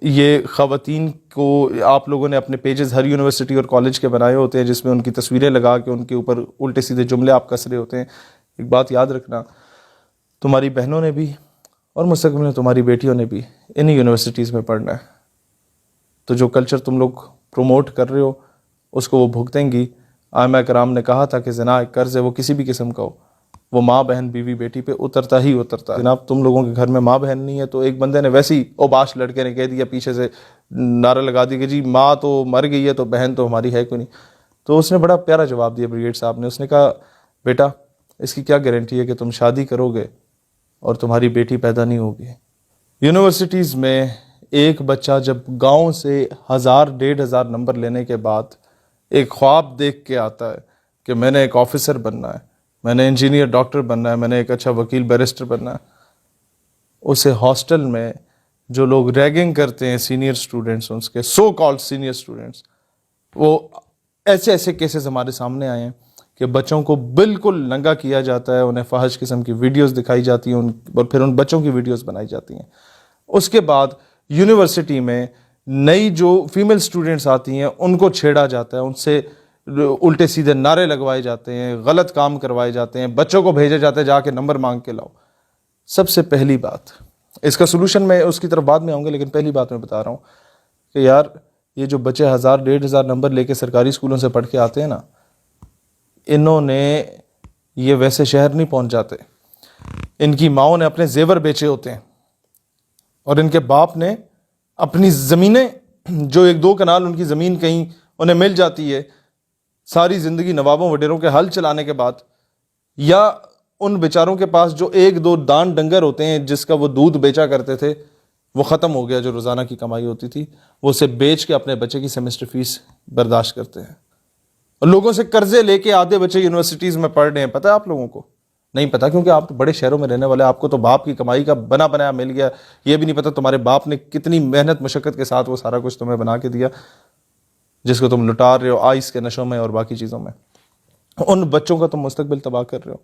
یہ خواتین کو آپ لوگوں نے اپنے پیجز ہر یونیورسٹی اور کالج کے بنائے ہوتے ہیں جس میں ان کی تصویریں لگا کے ان کے اوپر الٹے سیدھے جملے آپ کس رہے ہوتے ہیں. ایک بات یاد رکھنا، تمہاری بہنوں نے بھی اور مستقبل میں تمہاری بیٹیوں نے بھی انہی یونیورسٹیز میں پڑھنا ہے. تو جو کلچر تم لوگ پروموٹ کر رہے ہو اس کو وہ بھگتیں گی. آئمہ کرام نے کہا تھا کہ زنا ایک قرض ہے، وہ کسی بھی قسم کا ہو، وہ ماں بہن بیوی بیٹی پہ اترتا ہی اترتا ہے. جناب تم لوگوں کے گھر میں ماں بہن نہیں ہے تو ایک بندے نے ویسے ہی اوباش لڑکے نے کہہ دیا، پیچھے سے نعرہ لگا دیا کہ جی ماں تو مر گئی ہے تو بہن تو ہماری ہے کوئی نہیں. تو اس نے بڑا پیارا جواب دیا بریگیڈ صاحب نے. اس نے کہا بیٹا اس کی کیا گارنٹی ہے کہ تم شادی کرو گے اور تمہاری بیٹی پیدا نہیں ہوگی. یونیورسٹیز میں ایک بچہ جب گاؤں سے 1000-1500 نمبر لینے کے بعد ایک خواب دیکھ کے آتا ہے کہ میں نے ایک آفیسر بننا ہے، میں نے انجینئر ڈاکٹر بننا ہے، میں نے ایک اچھا وکیل بیرسٹر بننا ہے، اسے ہاسٹل میں جو لوگ ریگنگ کرتے ہیں سینئر اسٹوڈنٹس، اس کے سو کالڈ سینئر اسٹوڈنٹس، وہ ایسے ایسے کیسز ہمارے سامنے آئے ہیں کہ بچوں کو بالکل ننگا کیا جاتا ہے، انہیں فحش قسم کی ویڈیوز دکھائی جاتی ہیں اور پھر ان بچوں کی ویڈیوز بنائی جاتی ہیں. اس کے بعد یونیورسٹی میں نئی جو فیمیل اسٹوڈنٹس آتی ہیں ان کو چھیڑا جاتا ہے، ان سے الٹے سیدھے نعرے لگوائے جاتے ہیں، غلط کام کروائے جاتے ہیں، بچوں کو بھیجا جاتا ہے جا کے نمبر مانگ کے لاؤ. سب سے پہلی بات، اس کا سلوشن میں اس کی طرف بعد میں آؤں گا، لیکن پہلی بات میں بتا رہا ہوں کہ یار یہ جو بچے 1000-1500 نمبر لے کے سرکاری اسکولوں سے پڑھ کے آتے ہیں نا، انہوں نے یہ ویسے شہر نہیں پہنچ جاتے. ان کی ماؤں نے اپنے زیور بیچے ہوتے ہیں اور ان کے باپ نے اپنی زمینیں، جو 1-2 کنال ان کی زمین کہیں انہیں مل جاتی ہے، ساری زندگی نوابوں وڈیروں کے ہل چلانے کے بعد، یا ان بیچاروں کے پاس جو 1-2 دان ڈنگر ہوتے ہیں جس کا وہ دودھ بیچا کرتے تھے، وہ ختم ہو گیا، جو روزانہ کی کمائی ہوتی تھی وہ اسے بیچ کے اپنے بچے کی سیمسٹر فیس برداشت کرتے ہیں. اور لوگوں سے قرضے لے کے آدھے بچے یونیورسٹیز میں پڑھ رہے ہیں. پتہ ہے آپ لوگوں کو؟ نہیں پتہ، کیونکہ آپ تو بڑے شہروں میں رہنے والے، آپ کو تو باپ کی کمائی کا بنا بنایا مل گیا. یہ بھی نہیں پتہ تمہارے باپ نے کتنی محنت مشقت کے ساتھ وہ سارا کچھ تمہیں بنا کے دیا جس کو تم لٹا رہے ہو آئس کے نشوں میں اور باقی چیزوں میں. ان بچوں کا تم مستقبل تباہ کر رہے ہو.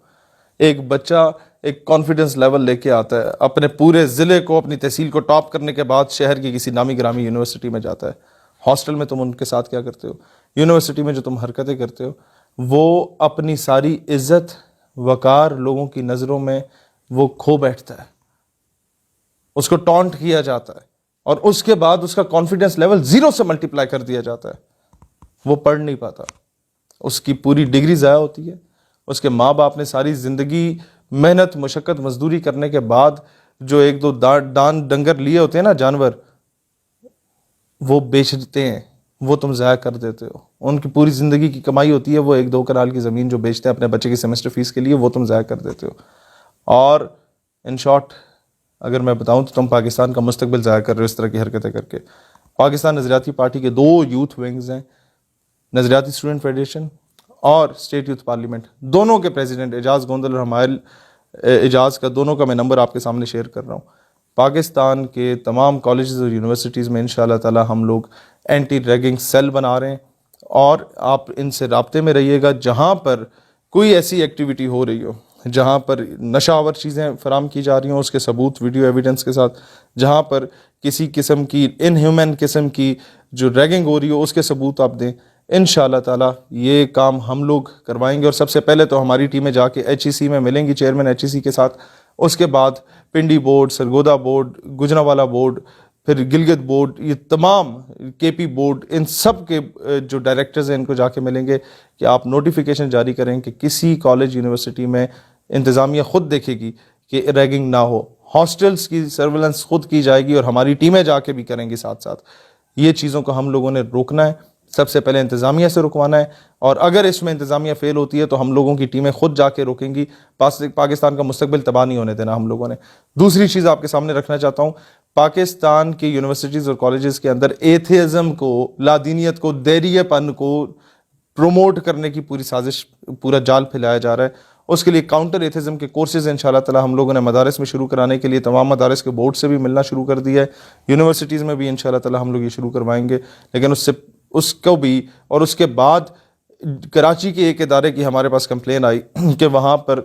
ایک بچہ ایک کانفیڈنس لیول لے کے آتا ہے، اپنے پورے ضلع کو، اپنی تحصیل کو ٹاپ کرنے کے بعد شہر کی کسی نامی گرامی یونیورسٹی میں جاتا ہے. ہاسٹل میں تم ان کے ساتھ کیا کرتے ہو؟ یونیورسٹی میں جو تم حرکتیں کرتے ہو، وہ اپنی ساری عزت وقار لوگوں کی نظروں میں وہ کھو بیٹھتا ہے، اس کو ٹونٹ کیا جاتا ہے اور اس کے بعد اس کا کانفیڈنس لیول 0 سے ملٹیپلائی کر دیا جاتا ہے. وہ پڑھ نہیں پاتا، اس کی پوری ڈگری ضائع ہوتی ہے. اس کے ماں باپ نے ساری زندگی محنت مشقت مزدوری کرنے کے بعد جو 1-2 دان ڈنگر لیے ہوتے ہیں نا، جانور، وہ بیچ دیتے ہیں، وہ تم ضائع کر دیتے ہو. ان کی پوری زندگی کی کمائی ہوتی ہے، وہ 1-2 کنال کی زمین جو بیچتے ہیں اپنے بچے کی سیمسٹر فیس کے لیے، وہ تم ضائع کر دیتے ہو. اور ان شارٹ اگر میں بتاؤں تو تم پاکستان کا مستقبل ضائع کر رہے ہو اس طرح کی حرکتیں کر کے. پاکستان نظریاتی پارٹی کے 2 یوتھ ونگز ہیں، نظریاتی اسٹوڈنٹ فیڈریشن اور اسٹیٹ یوتھ پارلیمنٹ. دونوں کے پریزیڈنٹ اعجاز گوندل اور حمائل اعجاز کا، دونوں کا میں نمبر آپ کے سامنے شیئر کر رہا ہوں. پاکستان کے تمام کالجز اور یونیورسٹیز میں انشاءاللہ تعالی ہم لوگ اینٹی ریگنگ سیل بنا رہے ہیں، اور آپ ان سے رابطے میں رہیے گا. جہاں پر کوئی ایسی ایکٹیویٹی ہو رہی ہو، جہاں پر نشہ آور چیزیں فراہم کی جا رہی ہوں اس کے ثبوت ویڈیو ایویڈنس کے ساتھ، جہاں پر کسی قسم کی ان ہیومن قسم کی جو ریگنگ ہو رہی ہو اس کے ثبوت آپ دیں. انشاءاللہ تعالی یہ کام ہم لوگ کروائیں گے. اور سب سے پہلے تو ہماری ٹیمیں جا کے HEC میں ملیں گی، چیئرمین HEC کے ساتھ. اس کے بعد Pindi board, Sargodha board, Gujranwala board, پھر گلگت بورڈ، یہ تمام KP بورڈ، ان سب کے جو ڈائریکٹرز ہیں ان کو جا کے ملیں گے کہ آپ نوٹیفیکیشن جاری کریں کہ کسی کالج یونیورسٹی میں انتظامیہ خود دیکھے گی کہ ریگنگ نہ ہو. ہاسٹلز کی سرویلنس خود کی جائے گی اور ہماری ٹیمیں جا کے بھی کریں گی ساتھ ساتھ. یہ چیزوں کو ہم لوگوں نے روکنا ہے. سب سے پہلے انتظامیہ سے رکوانا ہے، اور اگر اس میں انتظامیہ فیل ہوتی ہے تو ہم لوگوں کی ٹیمیں خود جا کے روکیں گی. پاکستان کا مستقبل تباہ نہیں ہونے دینا ہم لوگوں نے. دوسری چیز آپ کے سامنے رکھنا چاہتا ہوں، پاکستان کی یونیورسٹیز اور کالجز کے اندر ایتھیزم کو، لادینیت کو، دیریہ پن کو پروموٹ کرنے کی پوری سازش، پورا جال پھیلایا جا رہا ہے. اس کے لیے کاؤنٹر ایتھیزم کے کورسز انشاءاللہ تعالی ہم لوگوں نے مدارس میں شروع کرانے کے لیے تمام مدارس کے بورڈ سے بھی ملنا شروع کر دیا ہے. یونیورسٹیز میں بھی انشاءاللہ تعالی ہم لوگ یہ شروع کروائیں گے. لیکن اس کو بھی، اور اس کے بعد کراچی کے ایک ادارے کی ہمارے پاس کمپلین آئی کہ وہاں پر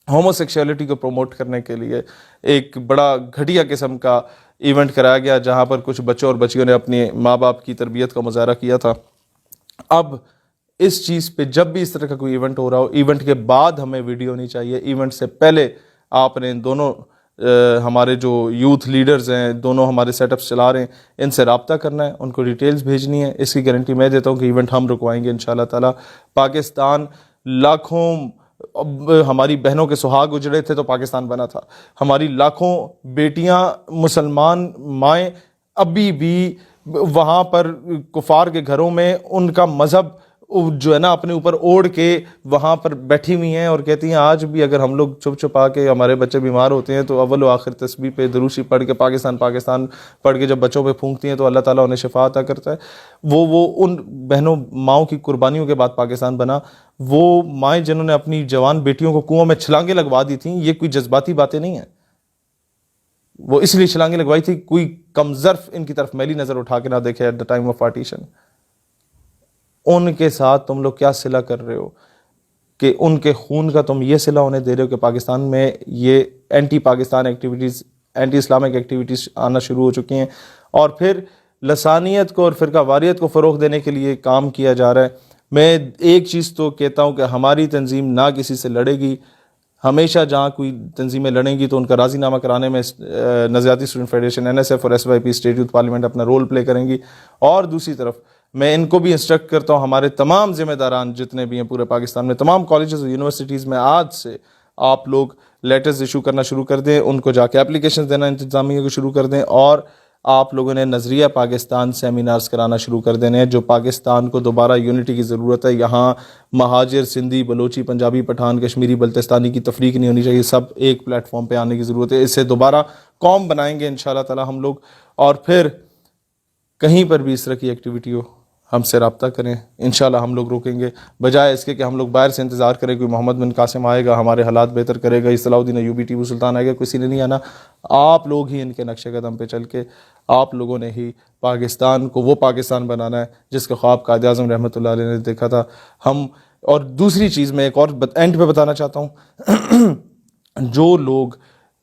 ہومو سیکشولیٹی کو پروموٹ کرنے کے لیے ایک بڑا گھٹیا قسم کا ایونٹ کرایا گیا جہاں پر کچھ بچوں اور بچیوں نے اپنے ماں باپ کی تربیت کا مظاہرہ کیا تھا. اب اس چیز پہ جب بھی اس طرح کا کوئی ایونٹ ہو رہا ہو، ایونٹ کے بعد ہمیں ویڈیو نہیں چاہیے. ایونٹ سے پہلے آپ نے ان دونوں ہمارے جو یوتھ لیڈرز ہیں، دونوں ہمارے سیٹ اپس چلا رہے ہیں، ان سے رابطہ کرنا ہے، ان کو ڈیٹیلز بھیجنی ہے. اس کی گارنٹی میں دیتا ہوں کہ ایونٹ ہم رکوائیں گے انشاءاللہ تعالی. پاکستان لاکھوں ہماری بہنوں کے سہاگ اجڑے تھے تو پاکستان بنا تھا. ہماری لاکھوں بیٹیاں مسلمان مائیں ابھی بھی وہاں پر کفار کے گھروں میں ان کا مذہب جو ہے نا اپنے اوپر اوڑھ کے وہاں پر بیٹھی ہوئی ہیں اور کہتی ہیں آج بھی اگر ہم لوگ چھپ چھپا کے ہمارے بچے بیمار ہوتے ہیں تو اول و آخر تسبیح پہ دروشی پڑھ کے پاکستان پاکستان پڑھ کے جب بچوں پہ پھونکتی ہیں تو اللہ تعالیٰ انہیں شفا عطا کرتا ہے. وہ ان بہنوں ماؤں کی قربانیوں کے بعد پاکستان بنا. وہ مائیں جنہوں نے اپنی جوان بیٹیوں کو کنووں میں چھلانگیں لگوا دی تھیں، یہ کوئی جذباتی باتیں نہیں ہیں. وہ اس لیے چھلانگیں لگوائی تھی کوئی کم ظرف ان کی طرف میلی نظر اٹھا کے نہ دیکھے at the time of partition. ان کے ساتھ تم لوگ کیا صلہ کر رہے ہو کہ ان کے خون کا تم یہ صلہ انہیں دے رہے ہو کہ پاکستان میں یہ anti Pakistan activities, anti Islamic activities آنا شروع ہو چکی ہیں اور پھر لسانیت کو اور فرقہ واریت کو فروغ دینے کے لیے کام کیا جا رہا ہے. میں ایک چیز تو کہتا ہوں کہ ہماری تنظیم نہ کسی سے لڑے گی. ہمیشہ جہاں کوئی تنظیمیں لڑیں گی تو ان کا راضی نامہ کرانے میں نظریاتی اسٹوڈنٹ فیڈریشن NSF اور SYP اسٹیٹ یوتھ پارلیمنٹ اپنا رول پلے کریں گی. اور دوسری طرف میں ان کو بھی انسٹرکٹ کرتا ہوں، ہمارے تمام ذمہ داران جتنے بھی ہیں پورے پاکستان میں، تمام کالجز اور یونیورسٹیز میں آج سے آپ لوگ لیٹرز ایشو کرنا شروع کر دیں، ان کو جا کے اپلیکیشنز دینا انتظامیہ کو شروع کر دیں، اور آپ لوگوں نے نظریہ پاکستان سیمینارز کرانا شروع کر دینے ہیں. جو پاکستان کو دوبارہ یونٹی کی ضرورت ہے. یہاں مہاجر، سندھی، بلوچی، پنجابی، پٹھان، کشمیری، بلتستانی کی تفریق نہیں ہونی چاہیے. سب ایک پلیٹ فارم پہ آنے کی ضرورت ہے. اس سے دوبارہ قوم بنائیں گے انشاءاللہ تعالی ہم لوگ. اور پھر کہیں پر بھی اس طرح کی ایکٹیویٹی ہو ہم سے رابطہ کریں، انشاءاللہ ہم لوگ روکیں گے. بجائے اس کے کہ ہم لوگ باہر سے انتظار کریں کوئی محمد بن قاسم آئے گا ہمارے حالات بہتر کرے گا، اصلاح الدین ایوبی، ٹیپو سلطان آئے گا، کسی نے نہیں آنا. آپ لوگ ہی ان کے نقش قدم پہ چل کے آپ لوگوں نے ہی پاکستان کو وہ پاکستان بنانا ہے جس کا خواب قائد اعظم رحمۃ اللہ علیہ نے دیکھا تھا. ہم اور دوسری چیز میں ایک اور اینڈ پہ بتانا چاہتا ہوں، جو لوگ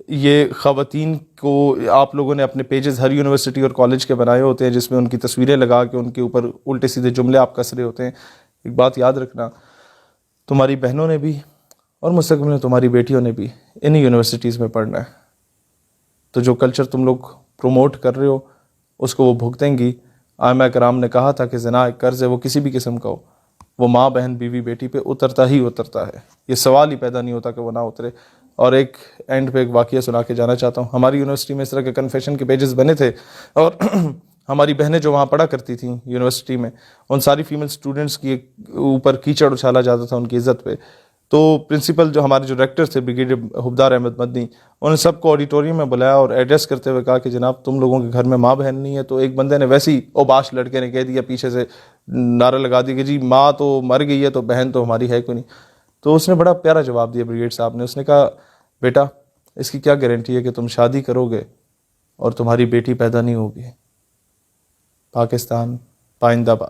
یہ خواتین کو آپ لوگوں نے اپنے پیجز ہر یونیورسٹی اور کالج کے بنائے ہوتے ہیں جس میں ان کی تصویریں لگا کے ان کے اوپر الٹے سیدھے جملے آپ کس رہے ہوتے ہیں، ایک بات یاد رکھنا، تمہاری بہنوں نے بھی اور مستقبل میں تمہاری بیٹیوں نے بھی انہی یونیورسٹیز میں پڑھنا ہے. تو جو کلچر تم لوگ پروموٹ کر رہے ہو اس کو وہ بھگتیں گی. ائمہ کرام نے کہا تھا کہ زنا ایک قرض ہے، وہ کسی بھی قسم کا ہو، وہ ماں، بہن، بیوی، بیٹی پہ اترتا ہی اترتا ہے. یہ سوال ہی پیدا نہیں ہوتا کہ وہ نہ اترے. اور ایک اینڈ پہ ایک واقعہ سنا کے جانا چاہتا ہوں. ہماری یونیورسٹی میں اس طرح کے کنفیشن کے پیجز بنے تھے اور ہماری بہنیں جو وہاں پڑھا کرتی تھیں یونیورسٹی میں، ان ساری فیمیل سٹوڈنٹس کی اوپر کیچڑ اچھالا جاتا تھا ان کی عزت پہ. تو پرنسپل جو ہمارے جو ریکٹر تھے بریگیڈیئر حبدار احمد مدنی، انہوں نے سب کو آڈیٹوریم میں بلایا اور ایڈریس کرتے ہوئے کہا کہ جناب تم لوگوں کے گھر میں ماں بہن نہیں ہے. تو ایک بندے نے ویسی اوباش لڑکے نے کہہ دیا، پیچھے سے نعرہ لگا دیا کہ جی ماں تو مر گئی ہے تو بہن تو ہماری ہے کوئی نہیں. تو اس نے بڑا پیارا جواب دیا بریگیڈ صاحب نے. اس نے کہا بیٹا اس کی کیا گارنٹی ہے کہ تم شادی کرو گے اور تمہاری بیٹی پیدا نہیں ہوگی. پاکستان پائندہ باد.